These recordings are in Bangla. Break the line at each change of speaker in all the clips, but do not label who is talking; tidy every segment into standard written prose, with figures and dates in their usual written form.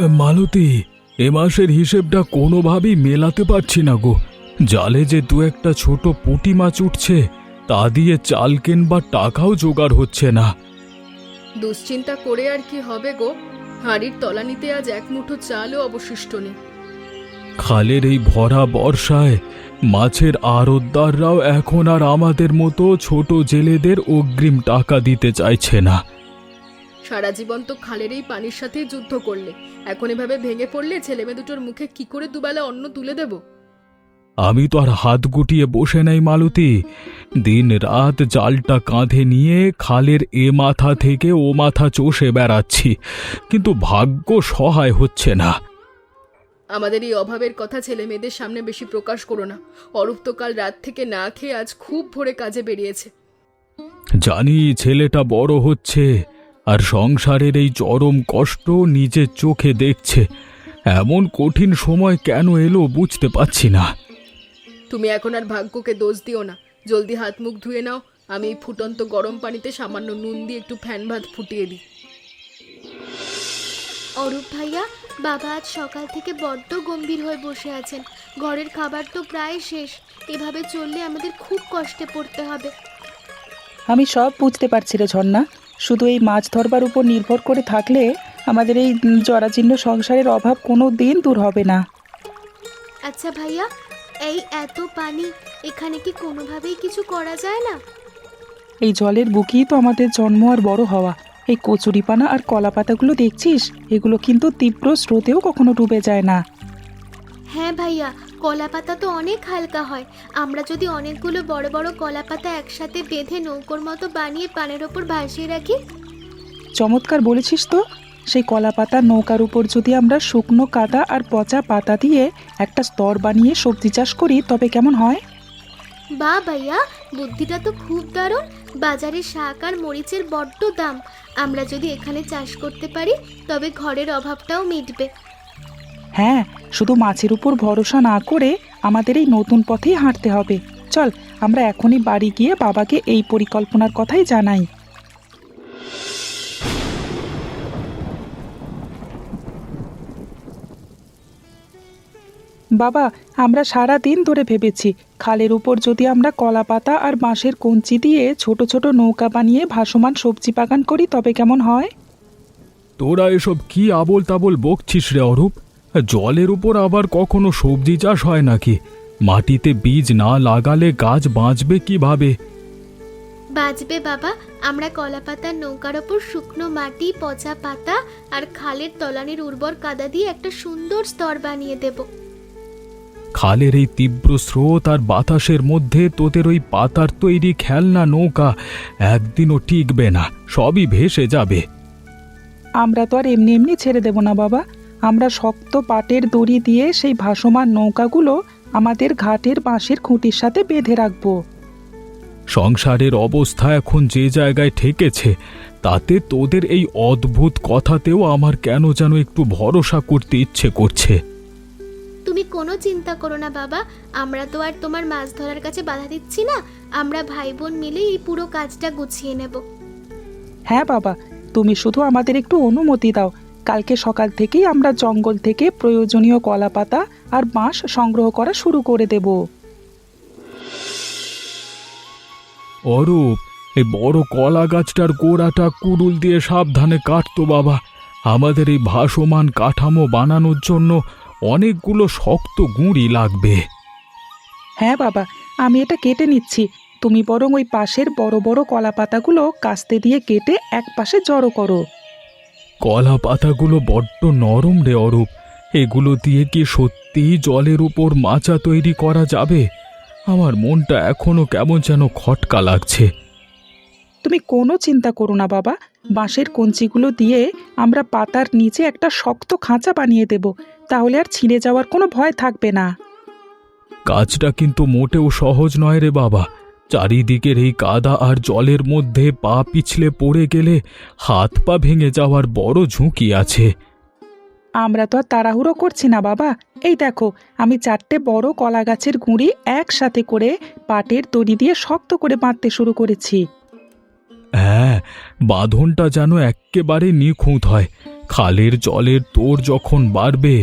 মালতী, এ মাসের হিসেবটা কোনোভাবেই মেলাতে পারছি না গো। জালে যে দু একটা ছোট পুঁটি মাছ উঠছে, তা দিয়ে চাল কেনবার টাকাও জোগাড় হচ্ছে না।
দুশ্চিন্তা করে আর কি হবে গো? হাঁড়ির তলানিতে আজ এক মুঠো চালও অবশিষ্ট নেই।
খালের এই ভরা বর্ষায় মাছের আড়তদাররাও এখন আর আমাদের মতো ছোট জেলেদের অগ্রিম টাকা দিতে চাইছে না।
সারা জীবন তো খালের এই পানির সাথেই যুদ্ধ করলে, এখন এভাবে ভেঙে পড়লে ছেলেমেয়ে দুটোর মুখে কি করে দুবেলা অন্ন তুলে দেব?
আমি তো আর হাত গুটিয়ে বসে নাই মালতী। দিন রাত জালটা কাঁধে নিয়ে খালের এ মাথা থেকে ও মাথা চষে বেড়াচ্ছি, কিন্তু ভাগ্য সহায় হচ্ছে না।
আমাদের এই অভাবের কথা ছেলে মেয়েদের সামনে বেশি প্রকাশ করো না। অরূপ তো কাল রাত থেকে না খেয়ে আজ খুব ভোরে কাজে বেরিয়েছে।
জানি ছেলেটা বড় হচ্ছে আর সংসারের এই চরম কষ্ট নিজের চোখে দেখছে। এমন কঠিন সময় কেন এলো বুঝতে পারছি না।
তুমি এখন আর ভাগ্যকে দোষ দিও না, জলদি হাত মুখ ধুয়ে নাও। আমি এই ফুটন্ত গরম পানিতে সামান্য নুন দিয়ে একটু ফ্যান ভাত ফুটিয়ে দিই।
অরূপ ভাইয়া, বাবা আজ সকাল থেকে বড্ড গম্ভীর হয়ে বসে আছেন। ঘরের খাবার তো প্রায় শেষ। এভাবে চললে আমাদের খুব কষ্টে পড়তে হবে।
আমি সব বুঝতে পারছি রে ঝর্ণা। শুধু এই মাছ ধরবার উপর নির্ভর করে থাকলে আমাদের এই জরাজীর্ণ সংসারের অভাব কোনো দিন দূর হবে না।
আচ্ছা ভাইয়া, এই এত পানি, এখানে কি কোনোভাবেই কিছু করা যায় না?
এই জলের বুকেই তো আমাদের জন্ম আর বড় হওয়া। এই কচুরিপানা আর কলা পাতাগুলো দেখছিস, এগুলো কিন্তু তীব্র স্রোতেও কখনো ডুবে যায় না।
হ্যাঁ ভাইয়া, কলা পাতা তো অনেক হালকা হয়। আমরা যদি অনেকগুলো বড় বড় কলা পাতা একসাথে বেঁধে নৌকোর মতো বানিয়ে পানের ওপর ভাসিয়ে রাখি।
চমৎকার বলেছিস তো। সেই কলা পাতার নৌকার উপর যদি আমরা শুকনো কাদা আর পচা পাতা দিয়ে একটা স্তর বানিয়ে সবজি চাষ করি, তবে কেমন হয়?
বাহ ভাইয়া, বুদ্ধিটা তো খুব দারুণ। বাজারে শাক আর মরিচের বড্ড দাম। আমরা যদি এখানে চাষ করতে পারি, তবে ঘরের অভাবটাও মিটবে।
হ্যাঁ, শুধু মাছের উপর ভরসা না করে আমাদের এই নতুন পথেই হাঁটতে হবে। চল, আমরা এখনই বাড়ি গিয়ে বাবাকে এই পরিকল্পনার কথাই জানাই। বাবা, আমরা সারা দিন ধরে ভেবেছি খালের উপর যদি আমরা কলা পাতা আর বাঁশের কঞ্চি দিয়ে ছোট ছোট নৌকা বানিয়ে ভাসমান সবজি বাগান করি, তবে কেমন হয়?
তোরা এসব কি আবোল তাবোল বকছিস রে অরূপ? জলের উপর আবার কখনো সবজি চাষ হয় নাকি? মাটিতে বীজ না লাগালে গাছ বাঁচবে কিভাবে?
বাঁচবে বাবা। আমরা কলা পাতার নৌকার ওপর শুকনো মাটি, পচা পাতা আর খালের তলানির উর্বর কাদা দিয়ে একটা সুন্দর স্তর বানিয়ে দেব।
খালের এই তীব্র স্রোত আর বাতাসের মধ্যে তোদের ওই পাতার তৈরি খেলনা নৌকা একদিনও টিকবে না, সবই ভেসে যাবে।
আমরা তো আর এমনি এমনি ছেড়ে দেব না বাবা। আমরা শক্ত পাটের দড়ি দিয়ে সেই ভাসমান নৌকাগুলো আমাদের ঘাটের বাঁশের খুঁটির সাথে বেঁধে রাখবো।
সংসারের অবস্থা এখন যে জায়গায় ঠেকেছে, তাতে তোদের এই অদ্ভুত কথাতেও আমার কেন যেন একটু ভরসা করতে ইচ্ছে করছে।
তুমি কোনো চিন্তা করো না বাবা, আমরা তো আর তোমার মাছ ধরার কাছে বাধা দিচ্ছি না। আমরা ভাই বোন মিলে এই পুরো কাজটা গুছিয়ে নেব।
হ্যাঁ বাবা, তুমি শুধু আমাদের একটু অনুমতি দাও। কালকে সকাল থেকেই আমরা জঙ্গল থেকে প্রয়োজনীয় কলা পাতা আর বাঁশ সংগ্রহ করা শুরু করে দেব।
অরূপ, এই বড় কলা গাছটার গোড়াটা কুড়ুল দিয়ে সাবধানে কাটতো বাবা। আমাদের এই ভাসমান কাঠামো বানানোর জন্য অনেকগুলো শক্ত গুঁড়ি লাগবে।
হ্যাঁ বাবা, আমি এটা কেটে নিচ্ছি। তুমি বরং ওই পাশের বড় বড় কলা পাতাগুলো কাস্তে দিয়ে কেটে এক পাশে জড়ো করো।
কলা পাতাগুলো বড্ড নরম রে অরূপ। এগুলো দিয়ে কি সত্যিই জলের উপর মাচা তৈরি করা যাবে? আমার মনটা এখনো কেমন যেন খটকা লাগছে।
তুমি কোনো চিন্তা করো না বাবা। বাঁশের কঞ্চিগুলো দিয়ে আমরা পাতার নিচে একটা শক্ত খাঁচা বানিয়ে দেব। তাহলে আর ছিঁড়ে যাওয়ার কোনো ভয় থাকবে না।
কাজটা কিন্তু মোটেও সহজ নয় রে বাবা। চারিদিকের এই কাদা আর জলের মধ্যে পা পিছলে পড়ে গেলে হাত পা ভেঙে যাওয়ার বড় ঝুঁকি আছে।
আমরা তো আর তাড়াহুড়ো করছি না বাবা। এই দেখো, আমি 4টে বড় কলা গাছের গুঁড়ি একসাথে করে পাটের দড়ি দিয়ে শক্ত করে বাঁধতে শুরু করেছি।
হ্যাঁ, বাঁধনটা যেন এক্কেবারে নিখুঁত হয়। খালের জলের তোর যখন বাড়বে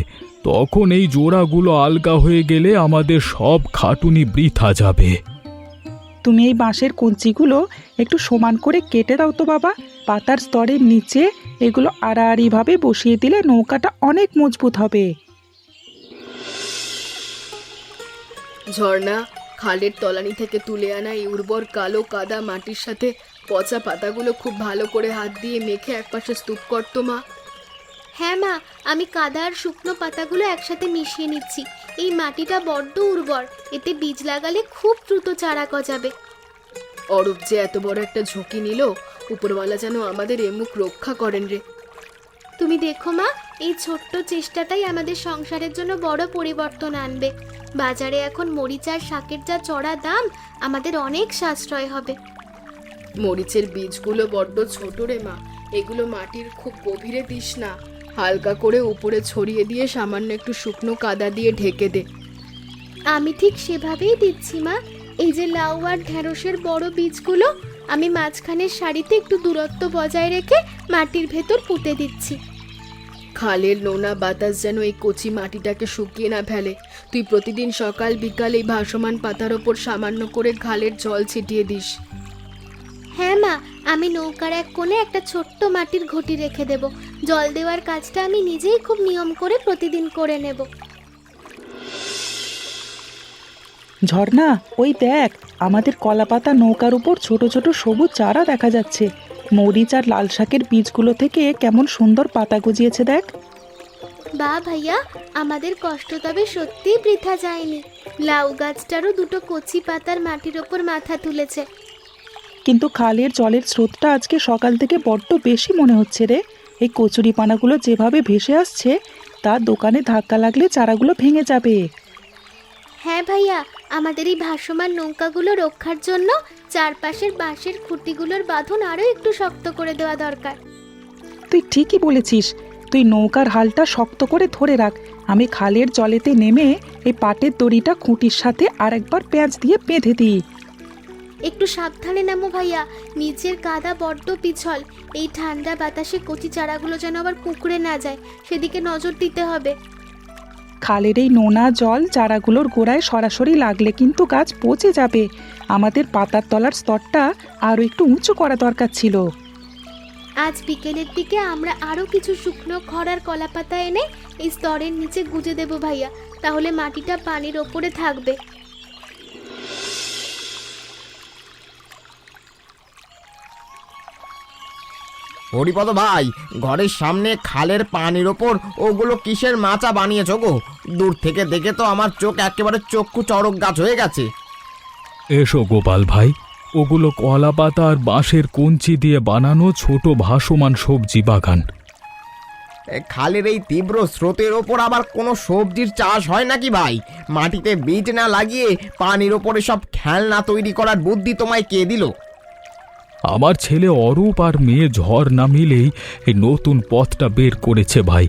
তখন এই জোড়াগুলো আলগা হয়ে গেলে আমাদের সব খাটুনি বৃথা যাবে।
তুমি এই বাঁশের কঞ্চিগুলো একটু সমান করে কেটে দাও তো বাবা। পাতার স্তরের নিচে এগুলো আড়াআড়িভাবে বসিয়ে দিলে নৌকাটা অনেক মজবুত হবে।
ঝর্ণা, খালের তলানি থেকে তুলে আনা এই উর্বর কালো কাদা মাটির সাথে পচা পাতাগুলো খুব ভালো করে হাত দিয়ে মেখে একপাশে স্তূপ করতো মা।
হ্যাঁ মা, আমি কাদা আর শুকনো পাতাগুলো একসাথে মিশিয়ে নিচ্ছি। এই মাটিটা বড্ড উর্বর, এতে বীজ লাগালে খুব দ্রুত চারা গজাবে।
অরূপ যে এত বড় একটা ঝুঁকি নিল, উপরওয়ালা যেন আমাদের এমুখ রক্ষা করেন রে।
তুমি দেখো মা, এই ছোট্ট চেষ্টাটাই আমাদের সংসারের জন্য বড় পরিবর্তন আনবে। বাজারে এখন মরিচ আর শাকের যা চড়া দাম, আমাদের অনেক সাশ্রয় হবে।
মরিচের বীজগুলো বড্ড ছোট রে মা, এগুলো মাটির খুব গভীরে দিস না, হালকা করে উপরে ছড়িয়ে দিয়ে সামান্য একটু শুকনো কাদা দিয়ে ঢেকে দে।
আমি ঠিক সেভাবেই দিচ্ছি মা। এই যে লাউ আর ঢেঁড়সের বড় বীজগুলো আমি মাঝখানের সারিতে একটু দূরত্ব বজায় রেখে মাটির ভেতর পুঁতে দিচ্ছি।
খালের নোনা বাতাস যেন এই কচি মাটিটাকে শুকিয়ে না ফেলে। তুই প্রতিদিন সকাল বিকাল এই ভাসমান পাতার ওপর সামান্য করে খালের জল ছিটিয়ে দিস।
হ্যাঁ মা, আমি নৌকার এক কোণে একটা ছোট্ট মাটির ঘটি রেখে দেব। জল দেওয়ার কাজটা আমি নিজেই খুব নিয়ম করে প্রতিদিন করে নেব।
ঝর্ণা, ওই দেখ, আমাদের কলাপাতা নৌকার উপর ছোট ছোট সবুজ চারা দেখা যাচ্ছে। মরিচ আর লাল শাকের বীজগুলো থেকে কেমন সুন্দর পাতা গজিয়েছে দেখ।
বা ভাইয়া, আমাদের কষ্ট তবে সত্যিই বৃথা যায়নি। লাউ গাছটারও দুটো কচি পাতার মাটির ওপর মাথা তুলেছে।
কিন্তু খালের জলের স্রোতটা আজকে সকাল থেকে বড্ড বেশি মনে হচ্ছে রে। এই কচুরি পানাগুলো যেভাবে ভেসে আসছে, তার দোকানে ধাক্কা লাগলে চারাগুলো ভেঙে যাবে।
হ্যাঁ ভাইয়া, আমাদের এই ভাসমান নৌকাগুলো রক্ষার জন্য চারপাশের বাঁশের খুঁটিগুলোর বাঁধন আরও একটু শক্ত করে দেওয়া দরকার।
তুই ঠিকই বলেছিস। তুই নৌকার হালটা শক্ত করে ধরে রাখ, আমি খালের জলেতে নেমে এই পাটের দড়িটা খুঁটির সাথে আরেকবার পেঁচ দিয়ে বেঁধে দিই।
একটু সাবধানে নামো ভাইয়া, নিচের কাদা বড্ড পিছল। এই ঠান্ডা বাতাসে কচি চারাগুলো যেন আবার কুঁকড়ে না যায়, সেদিকে নজর দিতে হবে।
খালের এই নোনা জল চারাগুলোর গোড়ায় সরাসরি লাগলে কিন্তু গাছ পচে যাবে। আমাদের পাতার তলার স্তরটা আরও একটু উঁচু করা দরকার ছিল।
আজ বিকেলের দিকে আমরা আরও কিছু শুকনো খড় আর কলাপাতা এনে এই স্তরের নিচে গুজে দেব ভাইয়া, তাহলে মাটিটা পানির ওপরে থাকবে।
হরিপদ ভাই, ঘরের সামনে খালের পানির ওপর ওগুলো কিসের মাচা বানিয়েছ গো? দূর থেকে দেখে তো আমার চোখ একেবারে চক্ষু চড়ক গাছ হয়ে গেছে।
এসো গোপাল ভাই, ওগুলো কলা পাতা আর বাঁশের কঞ্চি দিয়ে বানানো ছোট ভাসমান সবজি বাগান।
খালের এই তীব্র স্রোতের ওপর আবার কোনো সবজির চাষ হয় নাকি ভাই? মাটিতে বীজ না লাগিয়ে পানির ওপরে সব খেলনা তৈরি করার বুদ্ধি তোমায় কে দিল?
আমার ছেলে অরূপ আর মেয়ে ঝড় না মিলেই এই নতুন পথটা বের করেছে ভাই।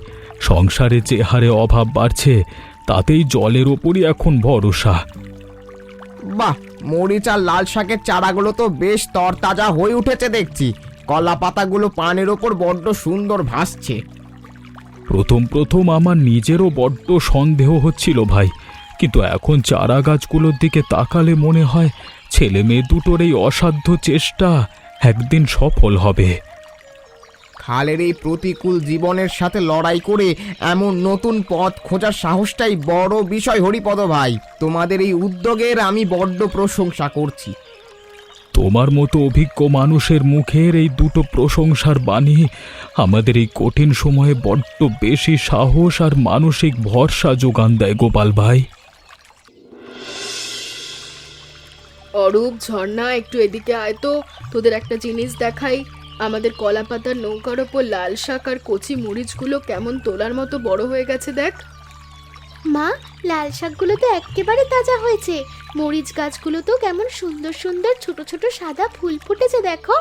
সংসারে যে হারে অভাব বাড়ছে, তাতেই জলের ওপরই এখন ভরসা।
বাহ, মরিচ আর লাল শাকের চারাগুলো তো বেশ তরতাজা হয়ে উঠেছে দেখছি। কলা পাতাগুলো পানির ওপর বড্ড সুন্দর ভাসছে।
প্রথম প্রথম আমার নিজেরও বড্ড সন্দেহ হচ্ছিল ভাই, কিন্তু এখন চারা গাছগুলোর দিকে তাকালে মনে হয় ছেলে মেয়ে দুটোর এই অসাধ্য চেষ্টা একদিন সফল হবে।
খালের এই প্রতিকূল জীবনের সাথে লড়াই করে এমন নতুন পথ খোঁজার সাহসটাই বড় বিষয় হরিপদ ভাই। তোমাদের এই উদ্যোগের আমি বড্ড প্রশংসা করছি।
তোমার মতো অভিজ্ঞ মানুষের মুখের এই দুটো প্রশংসার বাণী আমাদের এই কঠিন সময়ে বড্ড বেশি সাহস আর মানসিক ভরসা যোগান দেয় গোপাল ভাই।
অরূপ, ঝর্ণা, একটু এদিকে আয় তো, তোদের একটা জিনিস দেখাই। আমাদের কলা পাতার নৌকার ওপর লাল শাক আর কচি মরিচগুলো কেমন তোলার মতো বড় হয়ে গেছে দেখ।
মা, লাল শাকগুলো তো একেবারে তাজা হয়েছে। মরিচ গাছগুলো তো কেমন সুন্দর সুন্দর ছোট ছোট সাদা ফুল ফুটেছে দেখো।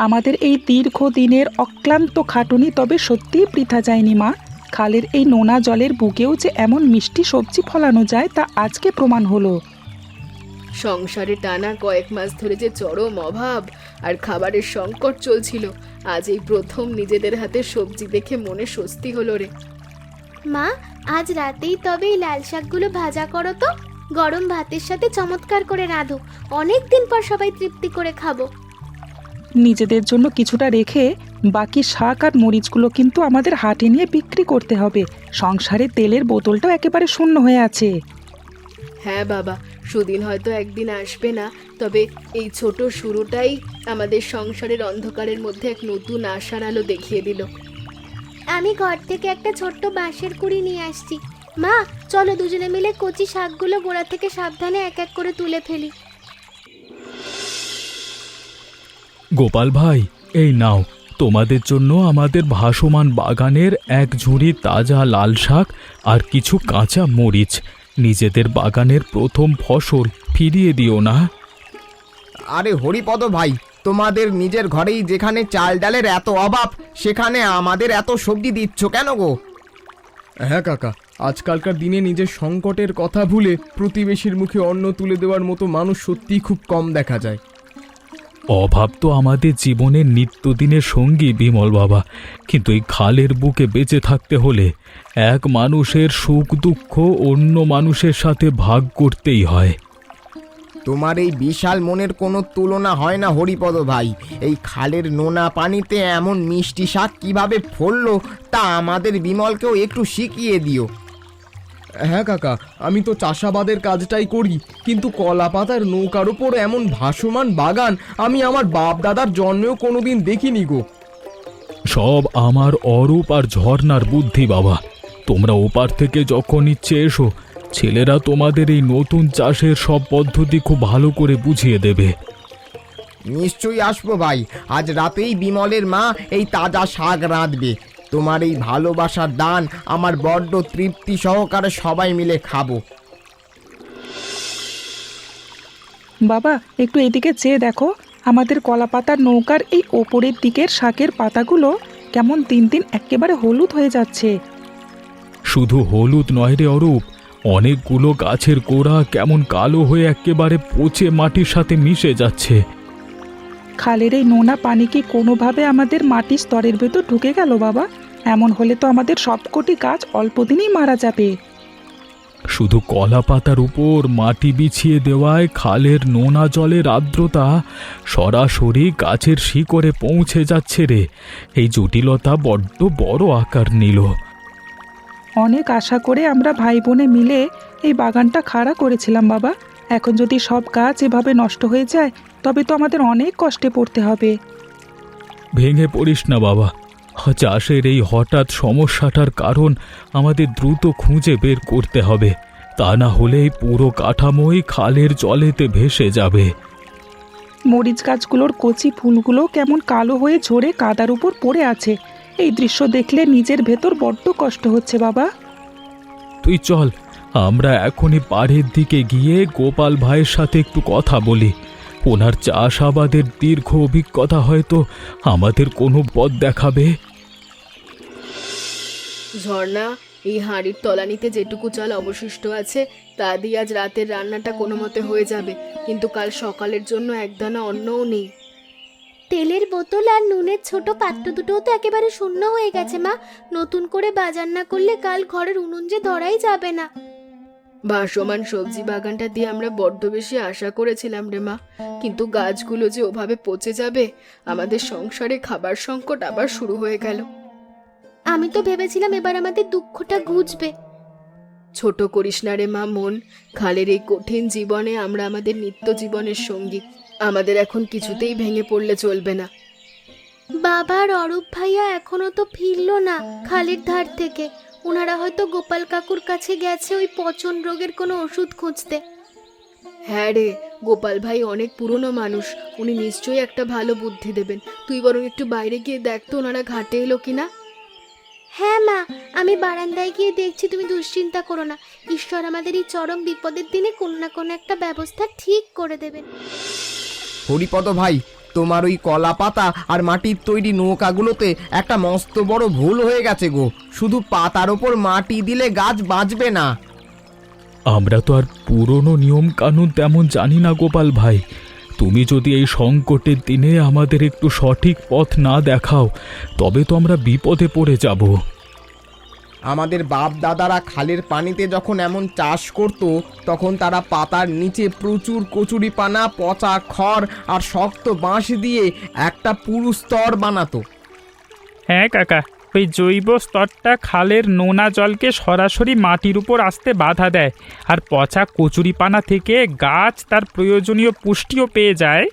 আমাদের এই দীর্ঘদিনের অক্লান্ত খাটুনি তবে সত্যিই বৃথা যায়নি মা। খালের এই নোনা জলের বুকেও যে এমন মিষ্টি সবজি ফলানো যায় তা আজকে প্রমাণ হলো।
সংসারে টানা কয়েক মাস ধরে যে চরম অভাব আর খাবারের সংকট চলছিল, আজ এই প্রথম নিজেদের হাতে সবজি দেখে মনে স্বস্তি হলো রে।
মা, আজ রাতেই তবে এই লাল শাকগুলো ভাজা করো তো, গরম ভাতের সাথে চমৎকার করে রাঁধো, অনেক দিন পর সবাই তৃপ্তি করে খাবো।
নিজেদের জন্য কিছুটা রেখে বাকি শাক আর মরিচগুলো কিন্তু আমাদের হাটে নিয়ে বিক্রি করতে হবে। সংসারে তেলের বোতলটাও একেবারে শূন্য হয়ে আছে।
হ্যাঁ বাবা, সুদিন হয়তো একদিন আসবে না, তবে এই ছোট শুরুটাই আমাদের সংসারের অন্ধকারের মধ্যে এক নতুন আশার আলো দেখিয়ে দিল।
আমি ঘর থেকে একটা ছোট্ট বাঁশের কুড়ি নিয়ে আসছি। মা, চলো দুজনে মিলে কচি শাকগুলো গোড়া থেকে সাবধানে এক এক করে তুলে ফেলি।
গোপাল ভাই, এই নাও, তোমাদের জন্য আমাদের ভাসমান বাগানের এক ঝুড়ি তাজা লাল শাক আর কিছু কাঁচা মরিচ। নিজেদের বাগানের প্রথম ফসল, ফিরিয়ে দিও না।
আরে হরিপদ ভাই, তোমাদের নিজের ঘরেই যেখানে চাল ডালের এত অভাব, সেখানে আমাদের এত সবজি দিচ্ছ কেন গো?
হ্যাঁ কাকা, আজকালকার দিনে নিজের সংকটের কথা ভুলে প্রতিবেশীর মুখে অন্ন তুলে দেওয়ার মতো মানুষ সত্যিই খুব কম দেখা যায়।
অভাব তো আমাদের জীবনের নিত্যদিনের সঙ্গী বিমল বাবা, কিন্তু এই খালের বুকে বেঁচে থাকতে হলে এক মানুষের সুখ দুঃখ অন্য মানুষের সাথে ভাগ করতেই হয়।
তোমার এই বিশাল মনের কোনো তুলনা হয় না হরিপদ ভাই। এই খালের নোনা পানিতে এমন মিষ্টি শাক কিভাবে ফললো তা আমাদের বিমলকেও একটু শিখিয়ে দিও।
হ্যাঁ কাকা, আমি তো চাষাবাদের কাজটাই করি, কিন্তু কলা পাতার নৌকার ওপর এমন ভাসমান বাগান আমি আমার বাপ দাদার জন্মেও কোনোদিন দেখিনি গো।
সব আমার অরূপ আর ঝর্ণার বুদ্ধি বাবা। তোমরা ওপার থেকে যখন ইচ্ছে এসো, ছেলেরা তোমাদের এই নতুন চাষের সব পদ্ধতি খুব ভালো করে বুঝিয়ে দেবে।
নিশ্চয়ই আসবো ভাই, আজ রাতেই বিমলের মা এই তাজা শাক রাঁধবে। তোমার এই ভালোবাসার দান আমার বড্ড তৃপ্তি সহকারে সবাই মিলে খাবো।
বাবা, একটু এদিকে চেয়ে দেখো, আমাদের কলাপাতার নৌকার এই ওপরের দিকের শাকের পাতাগুলো কেমন দিন দিন একেবারে হলুদ হয়ে যাচ্ছে।
শুধু হলুদ নয় রে অরূপ, অনেকগুলো গাছের গোড়া কেমন কালো হয়ে একেবারে পচে মাটির সাথে মিশে যাচ্ছে।
খালের এই নোনা পানি কি কোনোভাবে আমাদের মাটির স্তরের ভেতর ঢুকে গেল বাবা? এমন হলে তো আমাদের সবকটি গাছ অল্প দিনেই মারা যাবে।
শুধু কলা পাতার উপর মাটি বিছিয়ে দেওয়ায় খালের নোনা জলের আর্দ্রতা সরাসরি গাছের শিকড়ে পৌঁছে যাচ্ছে রে। এই জটিলতা বড্ড বড় আকার নিল।
অনেক আশা করে আমরা ভাই বোনে মিলে এই বাগানটা খাড়া করেছিলাম বাবা। এখন যদি সব গাছ এভাবে নষ্ট হয়ে যায়, তবে তো আমাদের অনেক কষ্টে পড়তে হবে।
ভেঙে পড়িস না বাবা, চাষের এই হঠাৎ সমস্যাটার কারণ আমাদের দ্রুত খুঁজে বের করতে হবে, তা না হলে এই পুরো কাঠামোই খালের জলেতে ভেসে যাবে।
মরিচ গাছগুলোর কচি ফুলগুলো কেমন কালো হয়ে ঝরে কাদার উপর পড়ে আছে। এই দৃশ্য দেখলে নিজের ভেতর বড্ড কষ্ট হচ্ছে বাবা।
তুই চল, আমরা এখনই পাড়ের দিকে গিয়ে গোপাল ভাইয়ের সাথে একটু কথা বলি। ওনার চাষাবাদের দীর্ঘ অভিজ্ঞতা হয়তো আমাদের কোনো পথ দেখাবে।
ঝর্ণা, এই হাঁড়ির তলানিতে যেটুকু চাল অবশিষ্ট আছে তা দিয়ে আজ রাতের রান্নাটা কোনো মতে হয়ে যাবে, কিন্তু কাল সকালের জন্য একদানা অন্নও নেই।
তেলের বোতল আর নুনের ছোট পাত্র দুটোও তো একেবারে শূন্য হয়ে গেছে মা। নতুন করে বাজার না করলে কাল ঘরের উনুন যে ধরাই যাবে না।
ভাসমান সবজি বাগানটা দিয়ে আমরা বড্ড বেশি আশা করেছিলাম রে মা, কিন্তু গাছগুলো যে ওভাবে পচে যাবে, আমাদের সংসারে খাবার সংকট আবার শুরু হয়ে গেল।
আমি তো ভেবেছিলাম এবার আমাদের দুঃখটা ঘুচবে।
ছোট করিস না রে মা মন, খালের এই কঠিন জীবনে আমরা আমাদের নিত্য জীবনের সঙ্গী, আমাদের এখন কিছুতেই ভেঙে পড়লে চলবে না।
বাবার অরূপ ভাইয়া এখনো তো ফিরলো না খালের ধার থেকে। ওনারা হয়তো গোপাল কাকুর কাছে গেছে ওই পচন রোগের কোনো ওষুধ খুঁজতে।
হ্যাঁ রে, গোপাল ভাই অনেক পুরনো মানুষ, উনি নিশ্চয়ই একটা ভালো বুদ্ধি দেবেন। তুই বরং একটু বাইরে গিয়ে দেখ তো ওনারা ঘাটে এলো কিনা।
হ্যাঁ মা, আমি বারান্দায় গিয়ে দেখছি, তুমি দুশ্চিন্তা করো না। ঈশ্বর আমাদের এই চরম বিপদের দিনে কোনো না কোনো একটা ব্যবস্থা ঠিক করে দেবেন।
হরিপদ ভাই, তোমার ওই কলা পাতা আর মাটির তৈরি নৌকাগুলোতে একটা মস্ত বড় ভুল হয়ে গেছে গো। শুধু পাতার ওপর মাটি দিলে গাছ বাঁচবে না।
আমরা তো আর পুরনো নিয়ম কানুন তেমন জানি না গোপাল ভাই। তুমি যদি এই সংকটের দিনে আমাদের একটু সঠিক পথ না দেখাও তবে তো আমরা বিপদে পড়ে যাব।
আমাদের বাপ দাদারা খালের পানিতে যখন এমন চাষ করত তখন তারা পাতার নিচে প্রচুর কচুরিপানা, পচা খড় আর শক্ত বাঁশ দিয়ে একটা পুরু স্তর বানাতো।
হ্যাঁ কাকা, ওই জৈব স্তরটা খালের নোনা জলকে সরাসরি মাটির উপর আসতে বাধা দেয়, আর পচা কচুরিপানা থেকে গাছ তার প্রয়োজনীয় পুষ্টিও পেয়ে যায়।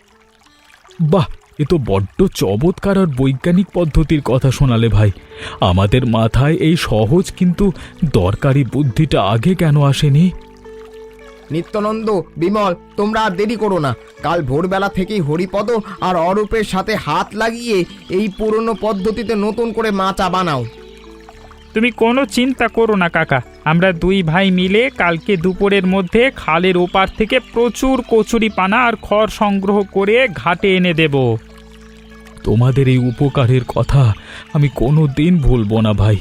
বাহ, এ তো বড্ড চমৎকার আর বৈজ্ঞানিক পদ্ধতির কথা শোনালে ভাই। আমাদের মাথায় এই সহজ কিন্তু দরকারি বুদ্ধিটা আগে কেন আসেনি?
নিত্যানন্দ, বিমল, তোমরা আর দেরি করো না। কাল ভোরবেলা থেকেই হরিপদ আর অরূপের সাথে হাত লাগিয়ে এই পুরনো পদ্ধতিতে নতুন করে মাচা বানাও।
তুমি কোনো চিন্তা করো না কাকা, আমরা দুই ভাই মিলে কালকে দুপুরের মধ্যে খালের ওপার থেকে প্রচুর কচুরিপানা আর খড় সংগ্রহ করে ঘাটে এনে দেব।
তোমাদের এই উপকারের কথা আমি কোনো দিন ভুলব না ভাই।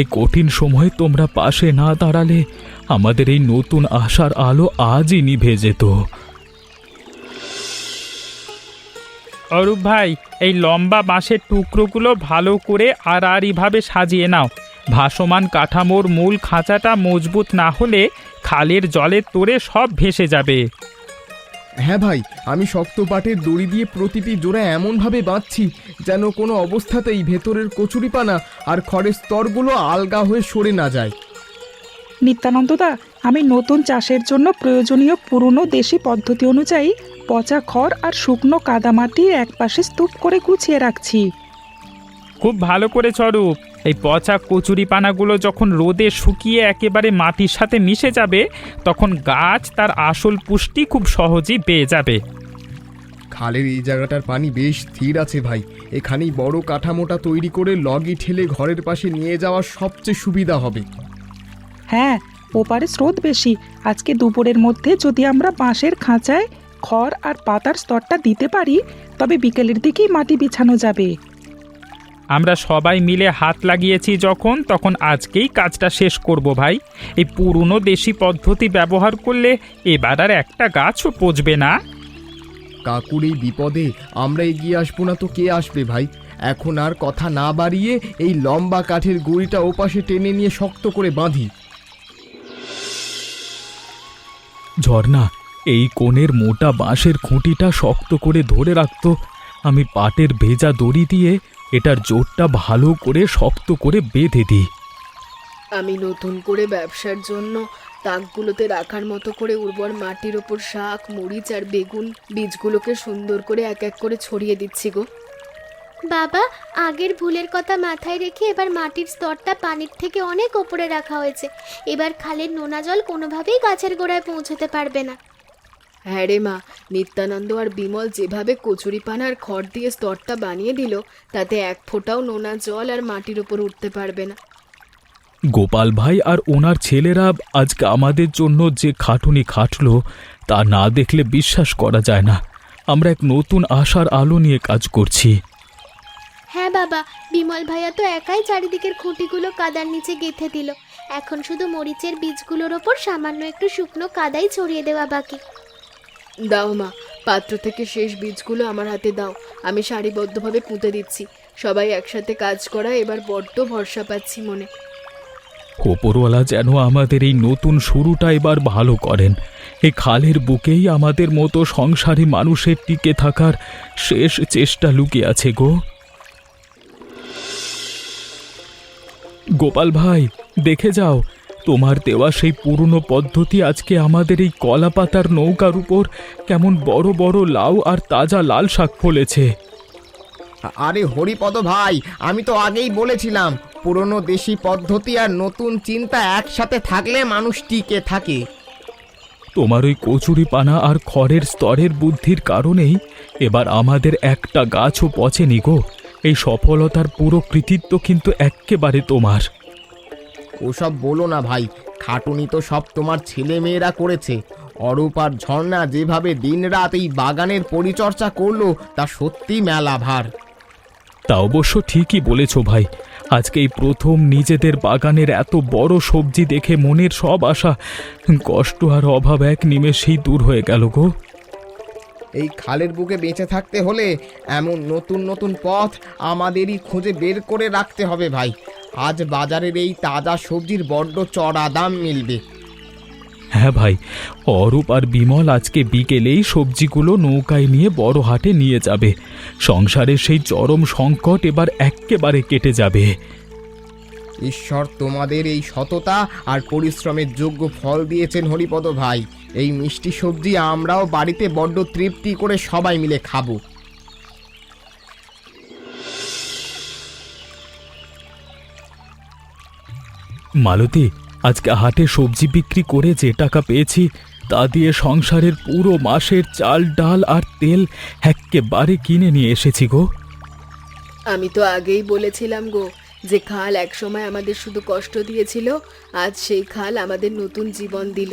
এই কঠিন সময়ে তোমরা পাশে না দাঁড়ালে আমাদের এই নতুন আশার আলো আজই নিভে যেত।
অরূপ ভাই, এই লম্বা বাঁশের টুকরোগুলো ভালো করে আড়াআড়িভাবে সাজিয়ে নাও। ভাসমান কাঠামোর মূল খাঁচাটা মজবুত না হলে খালের জলের তোড়ে সব ভেসে যাবে।
হ্যাঁ ভাই, আমি শক্ত পাটের দড়ি দিয়ে প্রতিটি জোড়া এমনভাবে বাঁধছি যেন কোনো অবস্থাতেই ভেতরের কচুরিপানা আর খড়ের স্তরগুলো আলগা হয়ে সরে না যায়।
নিত্যানন্দদা, আমি নতুন চাষের জন্য প্রয়োজনীয় পুরনো দেশি পদ্ধতি অনুযায়ী পচা খড় আর শুকনো কাদামাটি একপাশে স্তূপ করে গুছিয়ে রাখছি।
খুব ভালো করে অরূপ। এই পচা কচুরিপানাগুলো যখন রোদে শুকিয়ে একেবারে মাটির সাথে মিশে যাবে তখন গাছ তার আসল পুষ্টি খুব সহজেই পেয়ে যাবে।
খালের এই জায়গাটার পানি বেশ স্থির আছে ভাই। এখানেই বড় কাঠামোটা তৈরি করে লগি ঠেলে ঘরের পাশে নিয়ে যাওয়া সবচেয়ে সুবিধা হবে।
হ্যাঁ, ওপারে স্রোত বেশি। আজকে দুপুরের মধ্যে যদি আমরা বাঁশের খাঁচায় খড় আর পাতার স্তরটা দিতে পারি তবে বিকেলের দিকেই মাটি বিছানো যাবে।
আমরা সবাই মিলে হাত লাগিয়েছি যখন, তখন আজকেই কাজটা শেষ করব ভাই। এই পুরনো দেশি পদ্ধতি ব্যবহার করলে এবার আর একটা গাছও পচবে না।
কাকুর এই বিপদে আমরা এগিয়ে আসবো না তো কে আসবে ভাই? এখন আর কথা না বাড়িয়ে এই লম্বা কাঠের গুঁড়িটা ওপাশে টেনে নিয়ে শক্ত করে বাঁধি।
ঝর্ণা, এই কোণের মোটা বাঁশের খুঁটিটা শক্ত করে ধরে রাখতো। আমি পাটের ভেজা দড়ি দিয়ে এটার জোরটা ভালো করে শক্ত করে বেঁধে দিই।
আমি নতুন করে ব্যবসার জন্য তাকগুলোতে রাখার মতো করে উর্বর মাটির ওপর শাক, মরিচ আর বেগুন বীজগুলোকে সুন্দর করে এক এক করে ছড়িয়ে দিচ্ছি গো।
বাবা, আগের ভুলের কথা মাথায় রেখে এবার মাটির স্তরটা পানির থেকে অনেক ওপরে রাখা হয়েছে। এবার খালের নোনা জল কোনোভাবেই গাছের গোড়ায় পৌঁছতে পারবে না।
হ্যাঁ রে মা, নিত্যানন্দ আর বিমল যেভাবে কচুরিপানা আর খড় দিয়ে স্তরটা বানিয়ে দিল তাতে এক ফোঁটাও নোনা জল আর মাটির ওপর উঠতে পারবে না।
গোপাল ভাই আর ওনার ছেলেরা আজকে আমাদের জন্য যে খাটুনি খাটলো তা না দেখলে বিশ্বাস করা যায় না। আমরা এক নতুন আশার আলো নিয়ে কাজ করছি।
হ্যাঁ বাবা, বিমল ভাইয়া তো একাই চারিদিকের খুঁটিগুলো কাদার নিচে গেঁথে দিল। এখন শুধু মরিচের বীজগুলোর ওপর সামান্য একটু শুকনো কাদাই ছড়িয়ে দেওয়া বাকি।
দাও মা, পাত্র থেকে শেষ বীজগুলো আমার হাতে দাও। আমি সারিবদ্ধভাবে পুঁতে দিচ্ছি। সবাই একসাথে কাজ করা এবার বড্ড ভরসা পাচ্ছি মনে।
ওপরওয়ালা যেন আমাদের এই নতুন শুরুটা এবার ভালো করেন। এই খালের বুকেই আমাদের মতো সংসারী মানুষের টিকে থাকার শেষ চেষ্টা লুকিয়ে আছে গো। গোপাল ভাই, দেখে যাও, তোমার দেওয়া সেই পুরনো পদ্ধতি আজকে আমাদের এই কলা পাতার নৌকার উপর কেমন বড় বড় লাউ আর তাজা লাল শাক ফলেছে।
আরে হরিপদ ভাই, আমি তো আগেই বলেছিলাম পুরনো দেশি পদ্ধতি আর নতুন চিন্তা একসাথে থাকলে মানুষ টিকে থাকে।
তোমার ওই কচুরিপানা আর খড়ের স্তরের বুদ্ধির কারণেই এবার আমাদের একটা গাছও পচেনি গো। এই সফলতার পুরো কৃতিত্ব কিন্তু এক্কেবারে তোমার।
ওসব বলো না ভাই, খাটুনি তো সব তোমার ছেলে মেয়েরা করেছে। অরূপ আর ঝর্ণা যেভাবে দিনরাত এই বাগানের পরিচর্যা করলো তা সত্যি মেলা ভার।
তা অবশ্য ঠিকই বলেছ ভাই। আজকে এই প্রথম নিজেদের বাগানের এত বড় সবজি দেখে মনের সব আশা, কষ্ট আর অভাব এক নিমেষেই দূর হয়ে গেল গো।
এই খালের বুকে বেঁচে থাকতে হলে এমন নতুন নতুন পথ আমাদেরই খুঁজে বের করে রাখতে হবে ভাই। আজ বাজারের এই তাজা সবজির বড্ড চড়া দাম মিলবে।
হ্যাঁ ভাই, অরূপ আর বিমল আজকে বিকেলেই সবজিগুলো নৌকায় নিয়ে বড় হাটে নিয়ে যাবে। সংসারের সেই চরম সংকট এবার এক্কেবারে কেটে যাবে।
ঈশ্বর তোমাদের এই সততা আর পরিশ্রমের যোগ্য ফল দিয়েছেন হরিপদ ভাই। এই মিষ্টি সবজি আমরাও বাড়িতে বড্ড তৃপ্তি করে সবাই মিলে খাবো।
মালতী, আজকে হাটে সবজি বিক্রি করে যে টাকা পেয়েছি তা দিয়ে সংসারের পুরো মাসের চাল ডাল আর তেল এক্কেবারে কিনে নিয়ে এসেছি গো।
আমি তো আগেই বলেছিলাম গো যে খাল একসময় আমাদের শুধু কষ্ট দিয়েছিল, আজ সেই খাল আমাদের নতুন জীবন দিল।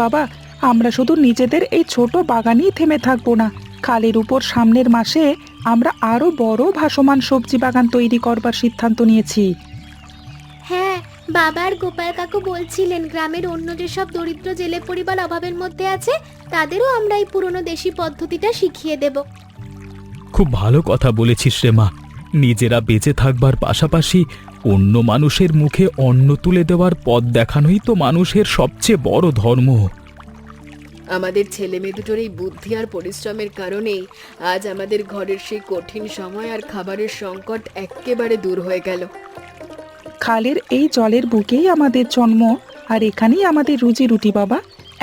বাবা, আমরা শুধু নিজেদের এই ছোট বাগানেই থেমে থাকবো না। খালের উপর সামনের মাসে আমরা আরো বড় ভাসমান সবজি বাগান তৈরি করবার সিদ্ধান্ত নিয়েছি।
হ্যাঁ, বাবা আর গোপাল কাকু বলছিলেন গ্রামের অন্য যেসব দরিদ্র জেলে পরিবার অভাবের মধ্যে আছে তাদেরও আমরা এই পুরনো দেশি পদ্ধতিটা শিখিয়ে দেব।
খুব ভালো কথা বলেছিস রে মা। নিজেরা বেঁচে থাকবার পাশাপাশি অন্য মানুষের মুখে অন্ন তুলে দেওয়ার পথ দেখানোই তো মানুষের সবচেয়ে বড় ধর্ম।
আমাদের ছেলে মেয়ে দুটোর এই বুদ্ধি আর পরিশ্রমের কারণেই আজ আমাদের ঘরের সেই কঠিন সময় আর খাবারের সংকট এক্কেবারে দূর হয়ে গেল।
খালের এই জলের বুকেই আমাদের জন্ম, আর এখানেই আমাদের রুজি রুটি বাবা।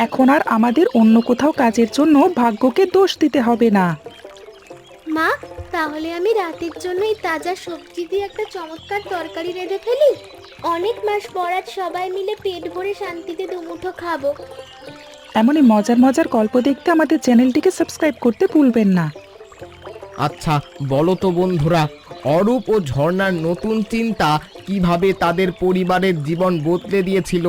এখন আর আমাদের অন্য কোথাও কাজের জন্য ভাগ্যকে দোষ দিতে হবে না।
মা, তাহলে আমি রাতের জন্য এই তাজা সবজি দিয়ে একটা চমৎকার তরকারি রেঁধে ফেলি। অনেক মাস পর আজ সবাই মিলে পেট ভরে শান্তিতে দুমুঠো খাবো।
এমনই মজার মজার গল্প দেখতে আমাদের চ্যানেলটিকে সাবস্ক্রাইব করতে ভুলবেন না।
আচ্ছা বলো তো বন্ধুরা, অরূপ ও ঝর্ণার নতুন চিন্তা কিভাবে তাদের পরিবারের জীবন বদলে দিয়েছিল?